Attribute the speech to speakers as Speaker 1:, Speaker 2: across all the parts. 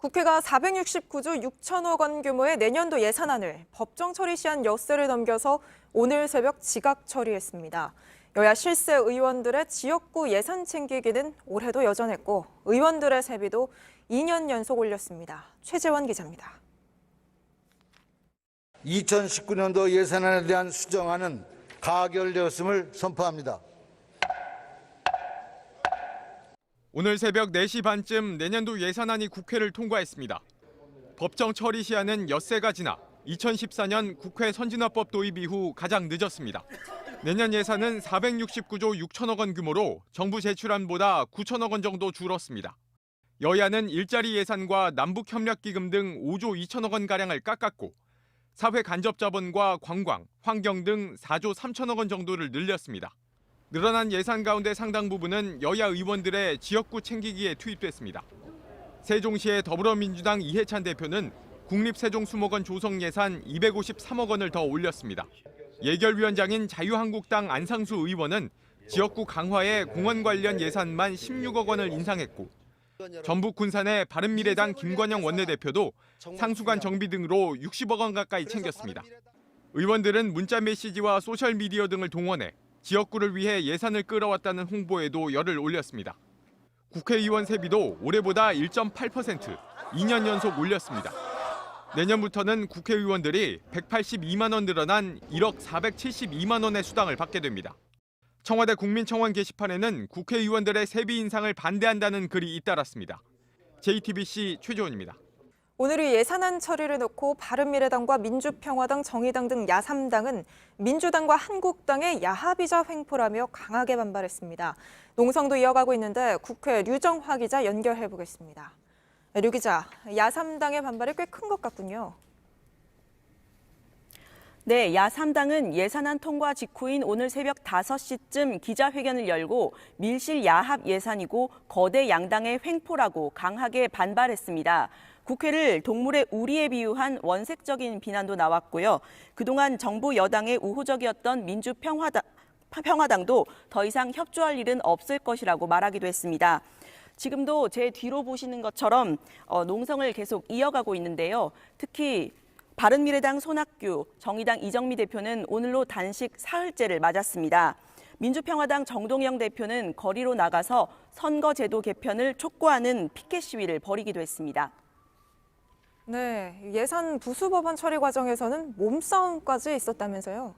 Speaker 1: 국회가 469조 6천억 원 규모의 내년도 예산안을 법정 처리 시한 엿새를 넘겨서 오늘 새벽 지각 처리했습니다. 여야 실세 의원들의 지역구 예산 챙기기는 올해도 여전했고 의원들의 세비도 2년 연속 올렸습니다. 최재원 기자입니다.
Speaker 2: 2019년도 예산안에 대한 수정안은 가결되었음을 선포합니다.
Speaker 3: 오늘 새벽 4시 반쯤 내년도 예산안이 국회를 통과했습니다. 법정 처리 시한은 엿새가 지나 2014년 국회 선진화법 도입 이후 가장 늦었습니다. 내년 예산은 469조 6천억 원 규모로 정부 제출안보다 9천억 원 정도 줄었습니다. 여야는 일자리 예산과 남북협력기금 등 5조 2천억 원가량을 깎았고 사회 간접자본과 관광, 환경 등 4조 3천억 원 정도를 늘렸습니다. 늘어난 예산 가운데 상당 부분은 여야 의원들의 지역구 챙기기에 투입됐습니다. 세종시의 더불어민주당 이해찬 대표는 국립세종수목원 조성 예산 253억 원을 더 올렸습니다. 예결위원장인 자유한국당 안상수 의원은 지역구 강화에 공원 관련 예산만 16억 원을 인상했고 전북 군산의 바른미래당 김관영 원내대표도 상수관 정비 등으로 60억 원 가까이 챙겼습니다. 의원들은 문자 메시지와 소셜미디어 등을 동원해 지역구를 위해 예산을 끌어왔다는 홍보에도 열을 올렸습니다. 국회의원 세비도 올해보다 1.8%, 2년 연속 올렸습니다. 내년부터는 국회의원들이 182만 원 늘어난 1억 472만 원의 수당을 받게 됩니다. 청와대 국민청원 게시판에는 국회의원들의 세비 인상을 반대한다는 글이 잇따랐습니다. JTBC 최재원입니다.
Speaker 1: 오늘이 예산안 처리를 놓고 바른미래당과 민주평화당, 정의당 등 야3당은 민주당과 한국당의 야합이자 횡포라며 강하게 반발했습니다. 농성도 이어가고 있는데 국회 류정화 기자 연결해보겠습니다. 류 기자, 야3당의 반발이 꽤 큰 것 같군요.
Speaker 4: 네, 야3당은 예산안 통과 직후인 오늘 새벽 5시쯤 기자회견을 열고 밀실 야합 예산이고 거대 양당의 횡포라고 강하게 반발했습니다. 국회를 동물의 우리에 비유한 원색적인 비난도 나왔고요. 그동안 정부 여당의 우호적이었던 민주평화당도 더 이상 협조할 일은 없을 것이라고 말하기도 했습니다. 지금도 제 뒤로 보시는 것처럼 농성을 계속 이어가고 있는데요. 특히 바른미래당 손학규, 정의당 이정미 대표는 오늘로 단식 사흘째를 맞았습니다. 민주평화당 정동영 대표는 거리로 나가서 선거제도 개편을 촉구하는 피켓 시위를 벌이기도 했습니다.
Speaker 1: 네, 예산 부수법안 처리 과정에서는 몸싸움까지 있었다면서요?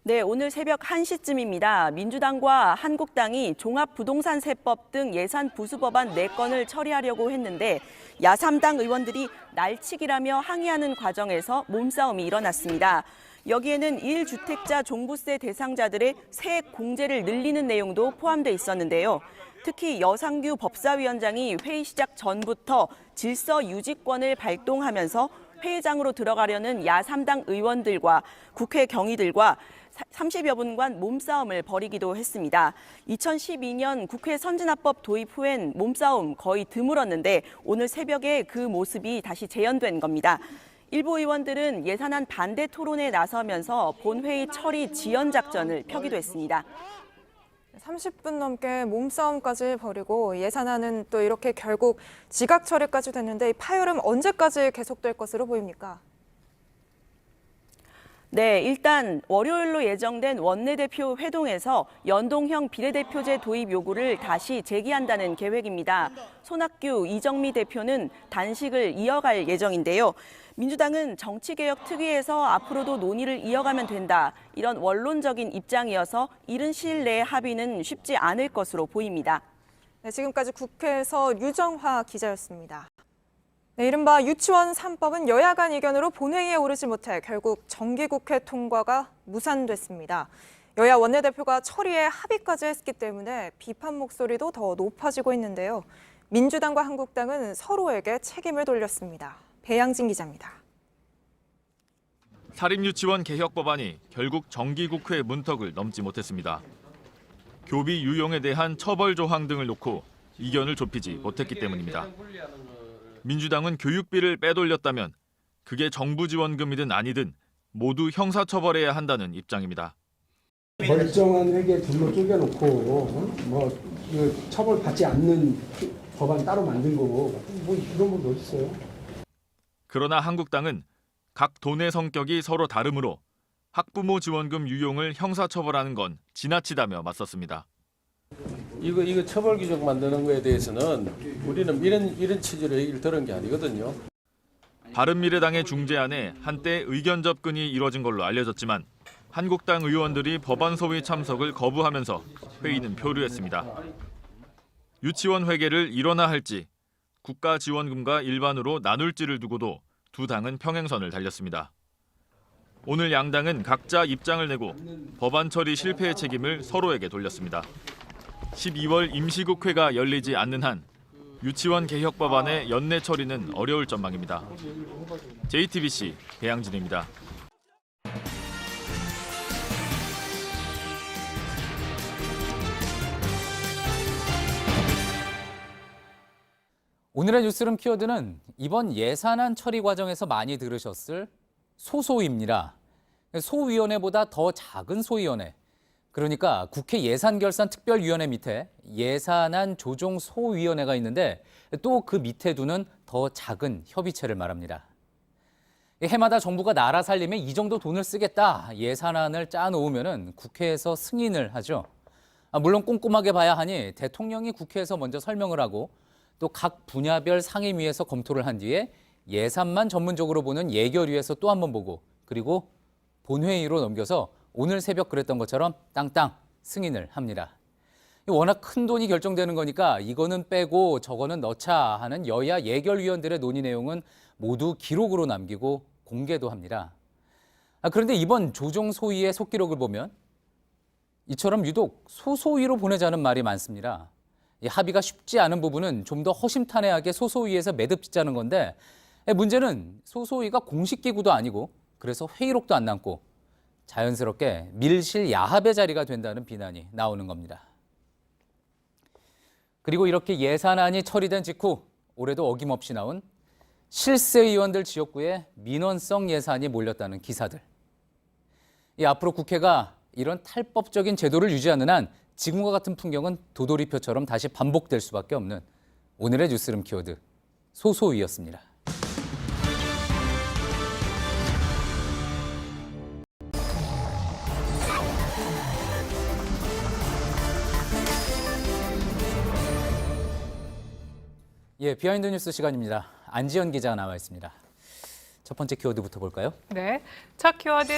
Speaker 4: 네, 오늘 새벽 1시쯤입니다. 민주당과 한국당이 종합부동산세법 등 예산 부수법안 4건을 처리하려고 했는데 야3당 의원들이 날치기라며 항의하는 과정에서 몸싸움이 일어났습니다. 여기에는 1주택자 종부세 대상자들의 세액 공제를 늘리는 내용도 포함돼 있었는데요. 특히 여상규 법사위원장이 회의 시작 전부터 질서 유지권을 발동하면서 회의장으로 들어가려는 야3당 의원들과 국회 경위들과 30여 분간 몸싸움을 벌이기도 했습니다. 2012년 국회 선진화법 도입 후엔 몸싸움 거의 드물었는데 오늘 새벽에 그 모습이 다시 재현된 겁니다. 일부 의원들은 예산안 반대 토론에 나서면서 본회의 처리 지연 작전을 펴기도 했습니다.
Speaker 1: 30분 넘게 몸싸움까지 벌이고 예산안은 또 이렇게 결국 지각 처리까지 됐는데 이 파열음 언제까지 계속될 것으로 보입니까?
Speaker 4: 네, 일단 월요일로 예정된 원내대표 회동에서 연동형 비례대표제 도입 요구를 다시 제기한다는 계획입니다. 손학규, 이정미 대표는 단식을 이어갈 예정인데요. 민주당은 정치개혁 특위에서 앞으로도 논의를 이어가면 된다. 이런 원론적인 입장이어서 이른 시일 내에 합의는 쉽지 않을 것으로 보입니다.
Speaker 1: 네, 지금까지 국회에서 류정화 기자였습니다. 네, 이른바 유치원 3법은 여야 간 의견으로 본회의에 오르지 못해 결국 정기국회 통과가 무산됐습니다. 여야 원내대표가 처리에 합의까지 했기 때문에 비판 목소리도 더 높아지고 있는데요. 민주당과 한국당은 서로에게 책임을 돌렸습니다. 배양진 기자입니다.
Speaker 5: 사립유치원 개혁 법안이 결국 정기국회 문턱을 넘지 못했습니다. 교비 유용에 대한 처벌 조항 등을 놓고 이견을 좁히지 못했기 때문입니다. 민주당은 교육비를 빼돌렸다면 그게 정부 지원금이든 아니든 모두 형사처벌해야 한다는 입장입니다.
Speaker 6: 멀쩡한 회계 둘로 쪼개놓고 처벌받지 않는 법안 따로 만든 거고 뭐 이런 건 어디 있어요?
Speaker 5: 그러나 한국당은 각 도내 성격이 서로 다르므로 학부모 지원금 유용을 형사처벌하는 건 지나치다며 맞섰습니다.
Speaker 7: 이거 처벌 규정 만드는 거에 대해서는 우리는 이런 취지로 얘기를 들은 게 아니거든요.
Speaker 5: 바른미래당의 중재안에 한때 의견 접근이 이뤄진 걸로 알려졌지만 한국당 의원들이 법안 소위 참석을 거부하면서 회의는 표류했습니다. 유치원 회계를 일원화 할지 국가 지원금과 일반으로 나눌지를 두고도 두 당은 평행선을 달렸습니다. 오늘 양당은 각자 입장을 내고 법안 처리 실패의 책임을 서로에게 돌렸습니다. 12월 임시국회가 열리지 않는 한 유치원 개혁 법안의 연내 처리는 어려울 전망입니다. JTBC 배양진입니다.
Speaker 8: 오늘의 뉴스룸 키워드는 이번 예산안 처리 과정에서 많이 들으셨을 소소위입니다. 소위원회보다 더 작은 소위원회. 그러니까 국회 예산결산특별위원회 밑에 예산안 조정소위원회가 있는데 또 그 밑에 두는 더 작은 협의체를 말합니다. 해마다 정부가 나라 살림에 이 정도 돈을 쓰겠다 예산안을 짜놓으면 국회에서 승인을 하죠. 물론 꼼꼼하게 봐야 하니 대통령이 국회에서 먼저 설명을 하고 또 각 분야별 상임위에서 검토를 한 뒤에 예산만 전문적으로 보는 예결위에서 또 한 번 보고 그리고 본회의로 넘겨서 오늘 새벽 그랬던 것처럼 땅땅 승인을 합니다. 워낙 큰 돈이 결정되는 거니까 이거는 빼고 저거는 넣자 하는 여야 예결위원들의 논의 내용은 모두 기록으로 남기고 공개도 합니다. 그런데 이번 조정소위의 속기록을 보면 이처럼 유독 소소위로 보내자는 말이 많습니다. 이 합의가 쉽지 않은 부분은 좀 더 허심탄회하게 소소위에서 매듭 짓자는 건데 문제는 소소위가 공식기구도 아니고 그래서 회의록도 안 남고 자연스럽게 밀실 야합의 자리가 된다는 비난이 나오는 겁니다. 그리고 이렇게 예산안이 처리된 직후 올해도 어김없이 나온 실세의원들 지역구에 민원성 예산이 몰렸다는 기사들. 앞으로 국회가 이런 탈법적인 제도를 유지하는 한 지금과 같은 풍경은 도돌이표처럼 다시 반복될 수밖에 없는 오늘의 뉴스룸 키워드 소소위였습니다. 비하인드 뉴스 시간입니다. 안지연 기자가 나와 있습니다. 첫 번째 키워드부터 볼까요?
Speaker 9: 네, 첫 키워드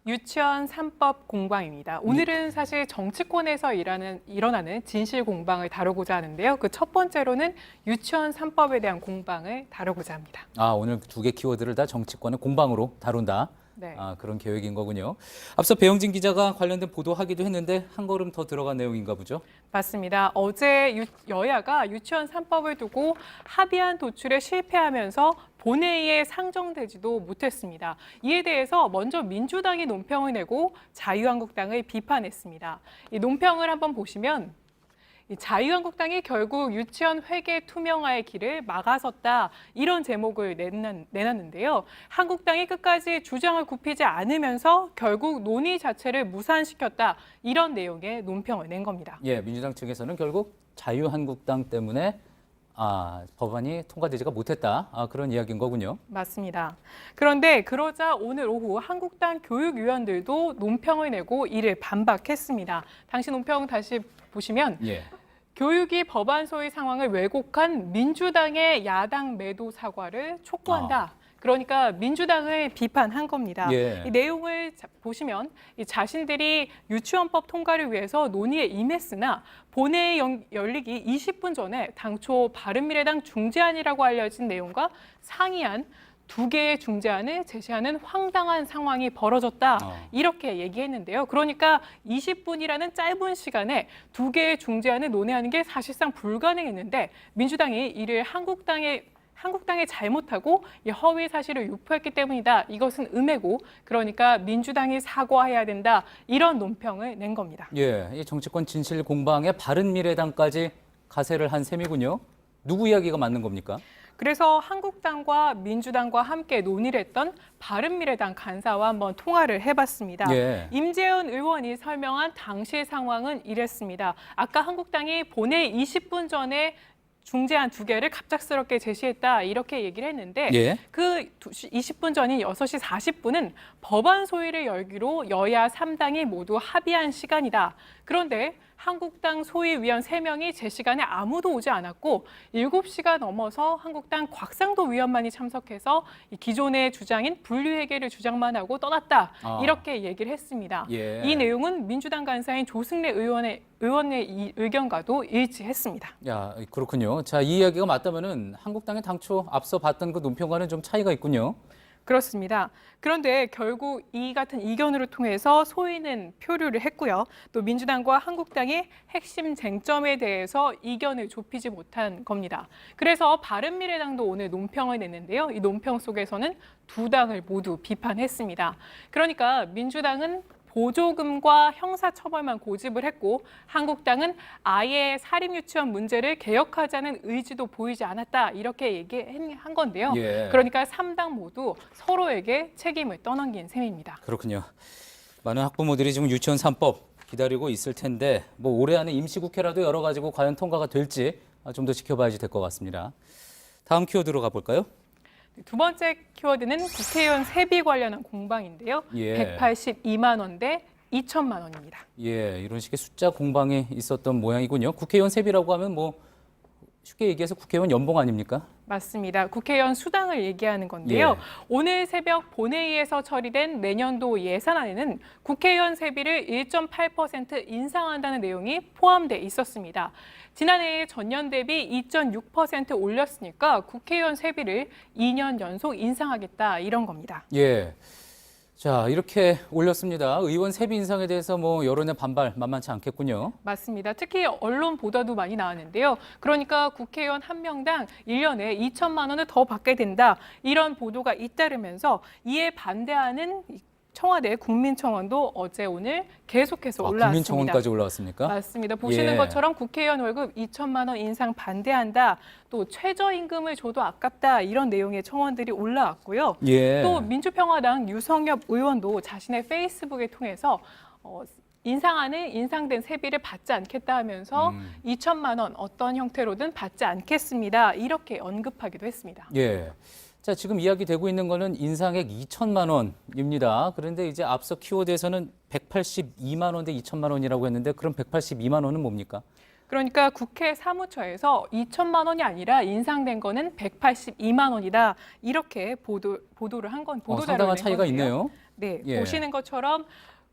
Speaker 9: 유치원 3법 공방입니다. 오늘은 사실 정치권에서 일어나는 진실 공방을 다루고자 하는데요. 그 첫 번째로는 유치원 3법에 대한 공방을 다루고자 합니다.
Speaker 8: 오늘 두 개 키워드를 다 정치권의 공방으로 다룬다.
Speaker 9: 네.
Speaker 8: 그런 계획인 거군요. 앞서 배영진 기자가 관련된 보도하기도 했는데 한 걸음 더 들어간 내용인가 보죠?
Speaker 9: 맞습니다. 어제 여야가 유치원 3법을 두고 합의안 도출에 실패하면서 본회의에 상정되지도 못했습니다. 이에 대해서 먼저 민주당이 논평을 내고 자유한국당을 비판했습니다. 이 논평을 한번 보시면 자유한국당이 결국 유치원 회계 투명화의 길을 막아섰다 이런 제목을 내놨는데요. 한국당이 끝까지 주장을 굽히지 않으면서 결국 논의 자체를 무산시켰다 이런 내용의 논평을 낸 겁니다.
Speaker 8: 민주당 측에서는 결국 자유한국당 때문에 법안이 통과되지가 못했다 그런 이야기인 거군요.
Speaker 9: 맞습니다. 그런데 그러자 오늘 오후 한국당 교육위원들도 논평을 내고 이를 반박했습니다. 당시 논평 다시 보시면 교육이 법안 소위 상황을 왜곡한 민주당의 야당 매도 사과를 촉구한다. 그러니까 민주당을 비판한 겁니다. 이 내용을 보시면 자신들이 유치원법 통과를 위해서 논의에 임했으나 본회의 열리기 20분 전에 당초 바른미래당 중재안이라고 알려진 내용과 상이한 두 개의 중재안을 제시하는 황당한 상황이 벌어졌다. 이렇게 얘기했는데요. 그러니까 20분이라는 짧은 시간에 두 개의 중재안을 논의하는 게 사실상 불가능했는데 민주당이 이를 한국당의 잘못하고 허위 사실을 유포했기 때문이다. 이것은 음해고 그러니까 민주당이 사과해야 된다. 이런 논평을 낸 겁니다.
Speaker 8: 이 정치권 진실 공방에 바른미래당까지 가세를 한 셈이군요. 누구 이야기가 맞는 겁니까?
Speaker 9: 그래서 한국당과 민주당과 함께 논의를 했던 바른미래당 간사와 한번 통화를 해봤습니다.
Speaker 8: 예.
Speaker 9: 임재현 의원이 설명한 당시 상황은 이랬습니다. 아까 한국당이 본회의 20분 전에 중재안 2개를 갑작스럽게 제시했다 이렇게 얘기를 했는데
Speaker 8: 예.
Speaker 9: 그 20분 전인 6시 40분은 법안 소위를 열기로 여야 3당이 모두 합의한 시간이다. 그런데 한국당 소위위원 3명이 제 시간에 아무도 오지 않았고 7시가 넘어서 한국당 곽상도 위원만이 참석해서 기존의 주장인 분류회계를 주장만 하고 떠났다. 이렇게 얘기를 했습니다.
Speaker 8: 예.
Speaker 9: 이 내용은 민주당 간사인 조승래 의원의 의견과도 일치했습니다.
Speaker 8: 야, 그렇군요. 자, 이 이야기가 맞다면은 한국당이 당초 앞서 봤던 그 논평과는 좀 차이가 있군요.
Speaker 9: 그렇습니다. 그런데 결국 이 같은 이견으로 통해서 소위는 표류를 했고요. 또 민주당과 한국당의 핵심 쟁점에 대해서 이견을 좁히지 못한 겁니다. 그래서 바른미래당도 오늘 논평을 냈는데요. 이 논평 속에서는 두 당을 모두 비판했습니다. 그러니까 민주당은 보조금과 형사처벌만 고집을 했고 한국당은 아예 사립유치원 문제를 개혁하자는 의지도 보이지 않았다 이렇게 얘기한 건데요.
Speaker 8: 예.
Speaker 9: 그러니까 3당 모두 서로에게 책임을 떠넘긴 셈입니다.
Speaker 8: 그렇군요. 많은 학부모들이 지금 유치원 3법 기다리고 있을 텐데 뭐 올해 안에 임시국회라도 열어가지고 과연 통과가 될지 좀 더 지켜봐야지 될 것 같습니다. 다음 키워드로 가볼까요?
Speaker 9: 두 번째 키워드는 국회의원 세비 관련한 공방인데요.
Speaker 8: 예.
Speaker 9: 182만 원 대 2천만 원입니다.
Speaker 8: 예, 이런 식의 숫자 공방이 있었던 모양이군요. 국회의원 세비라고 하면 뭐 쉽게 얘기해서 국회의원 연봉 아닙니까?
Speaker 9: 맞습니다. 국회의원 수당을 얘기하는 건데요.
Speaker 8: 예.
Speaker 9: 오늘 새벽 본회의에서 처리된 내년도 예산안에는 국회의원 세비를 1.8% 인상한다는 내용이 포함돼 있었습니다. 지난해 전년 대비 2.6% 올렸으니까 국회의원 세비를 2년 연속 인상하겠다 이런 겁니다.
Speaker 8: 예. 자, 이렇게 올렸습니다. 의원 세비 인상에 대해서 뭐 여론의 반발 만만치 않겠군요.
Speaker 9: 맞습니다. 특히 언론 보도도 많이 나왔는데요. 그러니까 국회의원 한 명당 1년에 2천만 원을 더 받게 된다. 이런 보도가 잇따르면서 이에 반대하는 청와대 국민청원도 어제 오늘 계속해서 올라왔습니다.
Speaker 8: 국민청원까지 올라왔습니까?
Speaker 9: 맞습니다. 보시는
Speaker 8: 예.
Speaker 9: 것처럼 국회의원 월급 2천만 원 인상 반대한다. 또 최저임금을 줘도 아깝다. 이런 내용의 청원들이 올라왔고요.
Speaker 8: 예.
Speaker 9: 또 민주평화당 유성엽 의원도 자신의 페이스북에 통해서 인상안은 인상된 세비를 받지 않겠다 하면서 2천만 원 어떤 형태로든 받지 않겠습니다. 이렇게 언급하기도 했습니다.
Speaker 8: 예. 자, 지금 이야기되고 있는 거는 인상액 2천만 원입니다. 그런데 이제 앞서 키워드에서는 182만 원 대 2천만 원이라고 했는데 그럼 182만 원은 뭡니까?
Speaker 9: 그러니까 국회 사무처에서 2천만 원이 아니라 인상된 거는 182만 원이다. 이렇게 보도를 한 건 보도자료를
Speaker 8: 상당한
Speaker 9: 낸
Speaker 8: 차이가
Speaker 9: 건데요.
Speaker 8: 있네요.
Speaker 9: 네,
Speaker 8: 예.
Speaker 9: 보시는 것처럼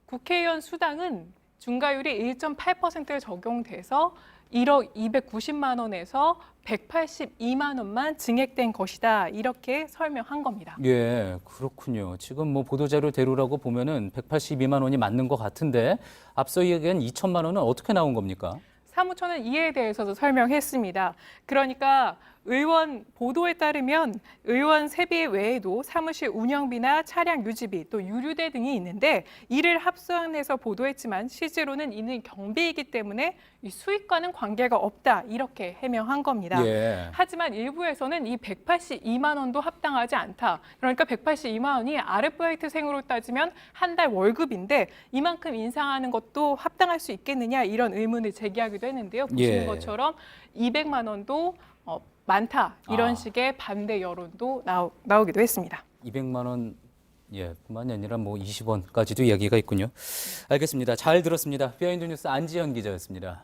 Speaker 9: 국회의원 수당은 중과율이 1.8%에 적용돼서 1억 290만 원에서 182만 원만 증액된 것이다. 이렇게 설명한 겁니다.
Speaker 8: 예, 그렇군요. 지금 뭐 보도자료대로라고 보면은 182만 원이 맞는 것 같은데 앞서 얘기한 2천만 원은 어떻게 나온 겁니까?
Speaker 9: 사무처는 이에 대해서도 설명했습니다. 그러니까 의원 보도에 따르면 의원 세비 외에도 사무실 운영비나 차량 유지비 또 유류대 등이 있는데 이를 합산해서 보도했지만 실제로는 이는 경비이기 때문에 이 수익과는 관계가 없다 이렇게 해명한 겁니다.
Speaker 8: 예.
Speaker 9: 하지만 일부에서는 이 182만 원도 합당하지 않다. 그러니까 182만 원이 아르바이트생으로 따지면 한 달 월급인데 이만큼 인상하는 것도 합당할 수 있겠느냐 이런 의문을 제기하기도 했는데요. 보시는
Speaker 8: 예.
Speaker 9: 것처럼 200만 원도 많다 이런 식의 반대 여론도 나오기도 했습니다.
Speaker 8: 200만 원 뿐만이 아니라 뭐 20원까지도 이야기가 있군요. 알겠습니다. 잘 들었습니다. 비하인드 뉴스 안지현 기자였습니다.